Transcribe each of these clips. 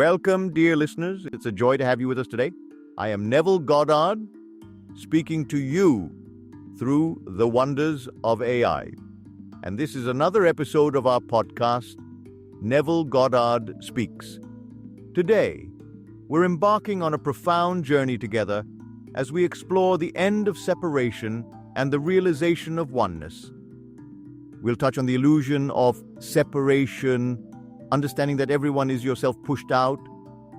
Welcome, dear listeners. It's a joy to have you with us today. I am Neville Goddard, speaking to you through the wonders of AI. And this is another episode of our podcast, Neville Goddard Speaks. Today, we're embarking on a profound journey together as we explore the end of separation and the realization of oneness. We'll touch on the illusion of separation, understanding that everyone is yourself pushed out,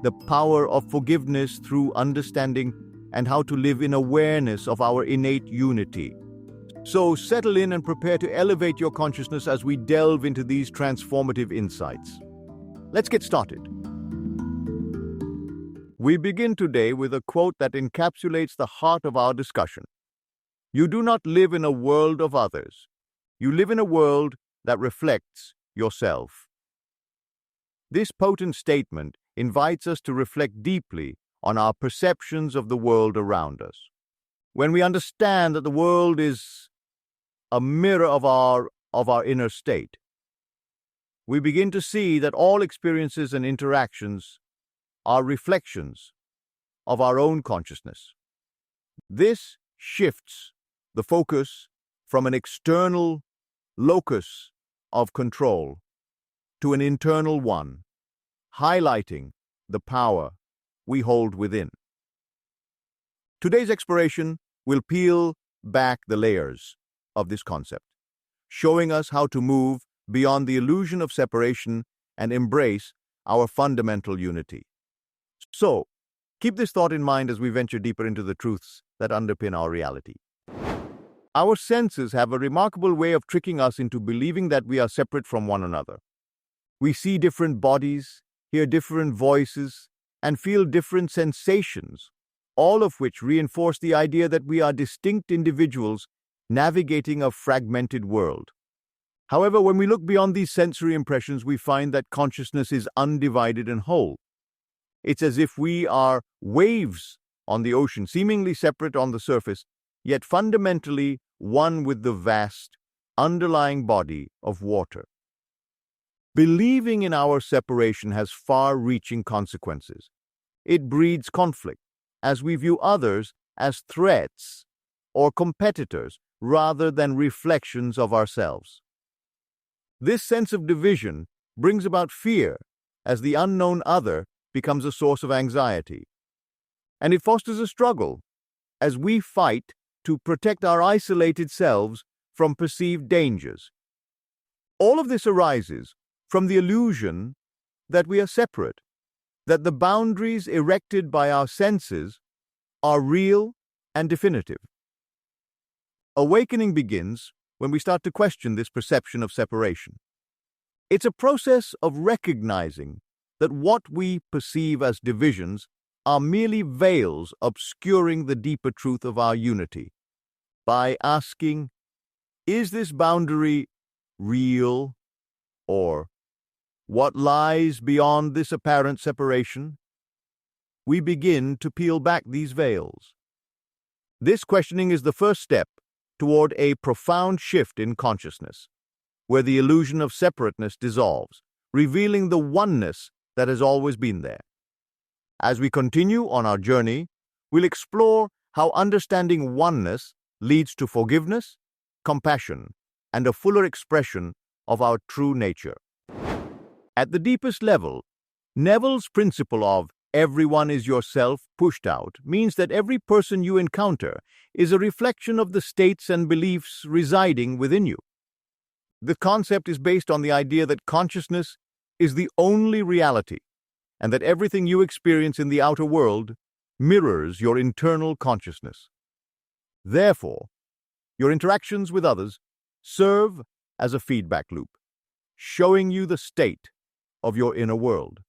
the power of forgiveness through understanding, and how to live in awareness of our innate unity. So settle in and prepare to elevate your consciousness as we delve into these transformative insights. Let's get started. We begin today with a quote that encapsulates the heart of our discussion. You do not live in a world of others. You live in a world that reflects yourself. This potent statement invites us to reflect deeply on our perceptions of the world around us. When we understand that the world is a mirror of our inner state, we begin to see that all experiences and interactions are reflections of our own consciousness. This shifts the focus from an external locus of control to an internal one, highlighting the power we hold within. Today's exploration will peel back the layers of this concept, showing us how to move beyond the illusion of separation and embrace our fundamental unity. So, keep this thought in mind as we venture deeper into the truths that underpin our reality. Our senses have a remarkable way of tricking us into believing that we are separate from one another. We see different bodies, hear different voices, and feel different sensations, all of which reinforce the idea that we are distinct individuals navigating a fragmented world. However, when we look beyond these sensory impressions, we find that consciousness is undivided and whole. It's as if we are waves on the ocean, seemingly separate on the surface, yet fundamentally one with the vast, underlying body of water. Believing in our separation has far-reaching consequences. It breeds conflict, as we view others as threats or competitors rather than reflections of ourselves. This sense of division brings about fear, as the unknown other becomes a source of anxiety. And it fosters a struggle, as we fight to protect our isolated selves from perceived dangers. All of this arises from the illusion that we are separate, that the boundaries erected by our senses are real and definitive. Awakening begins when we start to question this perception of separation. It's a process of recognizing that what we perceive as divisions are merely veils obscuring the deeper truth of our unity. By asking, is this boundary real, or what lies beyond this apparent separation? We begin to peel back these veils. This questioning is the first step toward a profound shift in consciousness, where the illusion of separateness dissolves, revealing the oneness that has always been there. As we continue on our journey, we'll explore how understanding oneness leads to forgiveness, compassion, and a fuller expression of our true nature. At the deepest level, Neville's principle of everyone is yourself pushed out means that every person you encounter is a reflection of the states and beliefs residing within you. The concept is based on the idea that consciousness is the only reality, and that everything you experience in the outer world mirrors your internal consciousness. Therefore, your interactions with others serve as a feedback loop, showing you the state of your inner world.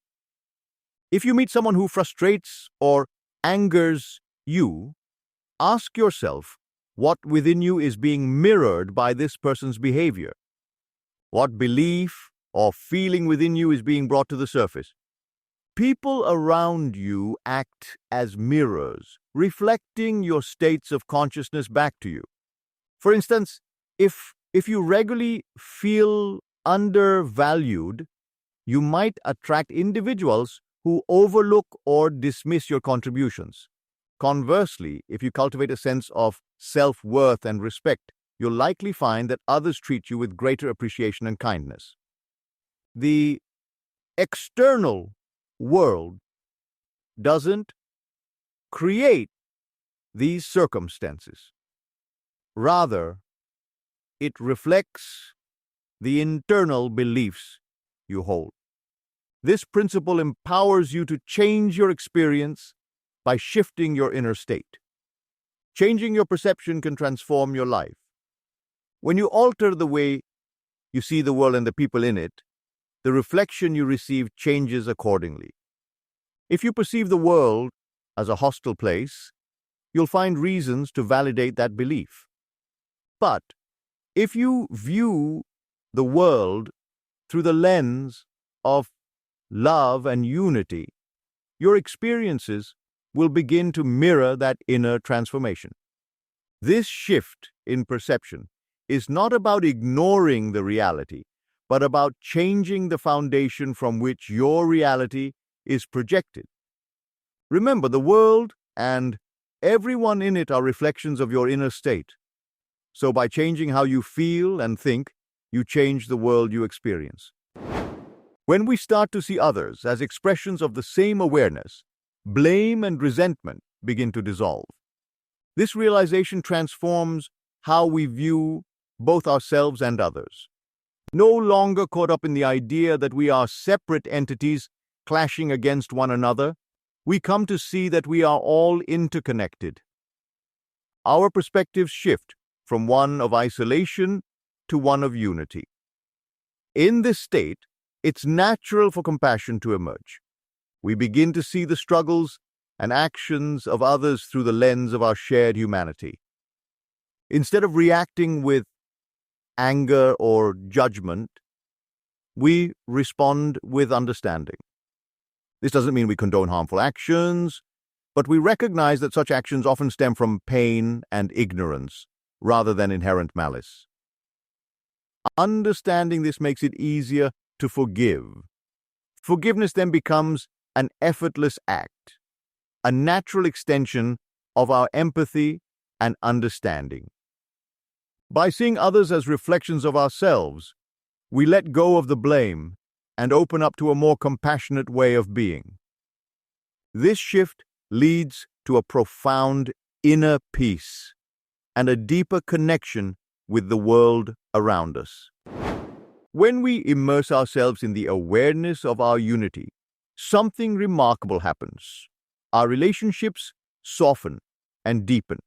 If you meet someone who frustrates or angers you, ask yourself what within you is being mirrored by this person's behavior. What belief or feeling within you is being brought to the surface? People around you act as mirrors, reflecting your states of consciousness back to you. For instance, if you regularly feel undervalued, you might attract individuals who overlook or dismiss your contributions. Conversely, if you cultivate a sense of self-worth and respect, you'll likely find that others treat you with greater appreciation and kindness. The external world doesn't create these circumstances. Rather, it reflects the internal beliefs you hold. This principle empowers you to change your experience by shifting your inner state. Changing your perception can transform your life. When you alter the way you see the world and the people in it, the reflection you receive changes accordingly. If you perceive the world as a hostile place, you'll find reasons to validate that belief. But if you view the world through the lens of love and unity, your experiences will begin to mirror that inner transformation. This shift in perception is not about ignoring the reality, but about changing the foundation from which your reality is projected. Remember, the world and everyone in it are reflections of your inner state. So by changing how you feel and think, you change the world you experience. When we start to see others as expressions of the same awareness, blame and resentment begin to dissolve. This realization transforms how we view both ourselves and others. No longer caught up in the idea that we are separate entities clashing against one another, we come to see that we are all interconnected. Our perspectives shift from one of isolation to one of unity. In this state, it's natural for compassion to emerge. We begin to see the struggles and actions of others through the lens of our shared humanity. Instead of reacting with anger or judgment, we respond with understanding. This doesn't mean we condone harmful actions, but we recognize that such actions often stem from pain and ignorance rather than inherent malice. Understanding this makes it easier to forgive. Forgiveness then becomes an effortless act, a natural extension of our empathy and understanding. By seeing others as reflections of ourselves, we let go of the blame and open up to a more compassionate way of being. This shift leads to a profound inner peace and a deeper connection with the world around us. When we immerse ourselves in the awareness of our unity, something remarkable happens. Our relationships soften and deepen.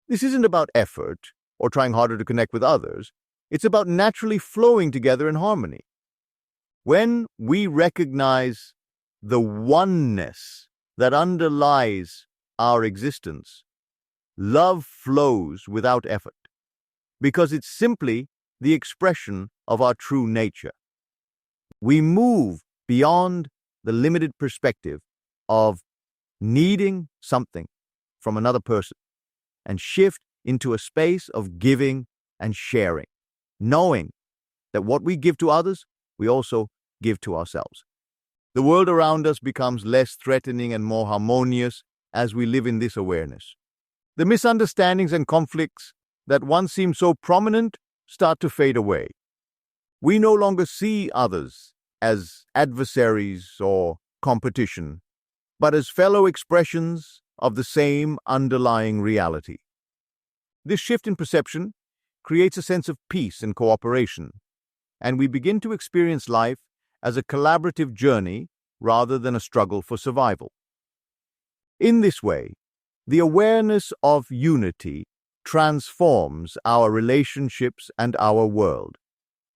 This isn't about effort or trying harder to connect with others. It's about naturally flowing together in harmony. When we recognize the oneness that underlies our existence, love flows without effort, because it's simply the expression of our true nature. We move beyond the limited perspective of needing something from another person and shift into a space of giving and sharing, knowing that what we give to others, we also give to ourselves. The world around us becomes less threatening and more harmonious as we live in this awareness. The misunderstandings and conflicts that once seemed so prominent start to fade away. We no longer see others as adversaries or competition, but as fellow expressions of the same underlying reality. This shift in perception creates a sense of peace and cooperation, and we begin to experience life as a collaborative journey rather than a struggle for survival. In this way, the awareness of unity transforms our relationships and our world,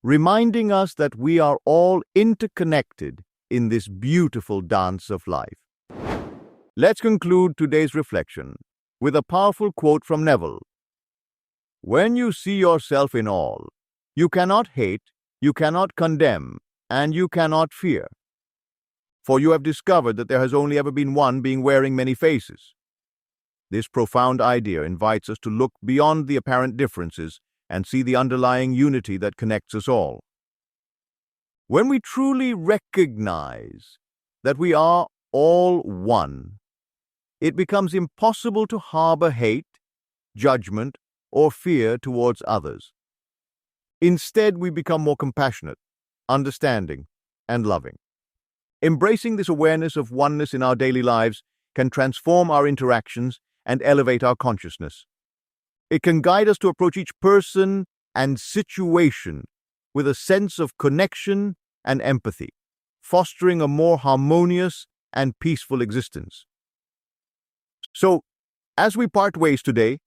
reminding us that we are all interconnected in this beautiful dance of life. Let's conclude today's reflection with a powerful quote from Neville. When you see yourself in all, you cannot hate, you cannot condemn, and you cannot fear. For you have discovered that there has only ever been one being wearing many faces. This profound idea invites us to look beyond the apparent differences and see the underlying unity that connects us all. When we truly recognize that we are all one, it becomes impossible to harbor hate, judgment, or fear towards others. Instead, we become more compassionate, understanding, and loving. Embracing this awareness of oneness in our daily lives can transform our interactions and elevate our consciousness. It can guide us to approach each person and situation with a sense of connection and empathy, fostering a more harmonious and peaceful existence. So, as we part ways today,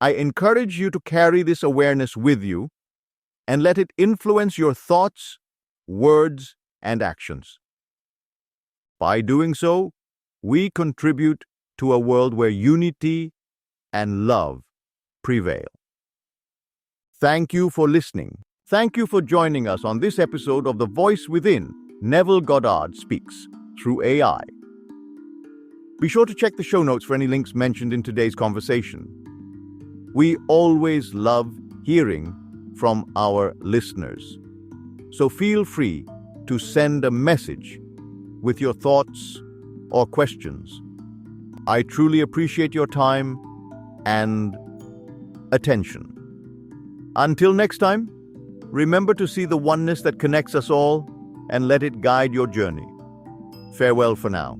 I encourage you to carry this awareness with you and let it influence your thoughts, words, and actions. By doing so, we contribute to a world where unity and love prevail. Thank you for listening. Thank you for joining us on this episode of The Voice Within, Neville Goddard Speaks, through AI. Be sure to check the show notes for any links mentioned in today's conversation. We always love hearing from our listeners, so feel free to send a message with your thoughts or questions. I truly appreciate your time and attention. Until next time, remember to see the oneness that connects us all and let it guide your journey. Farewell for now.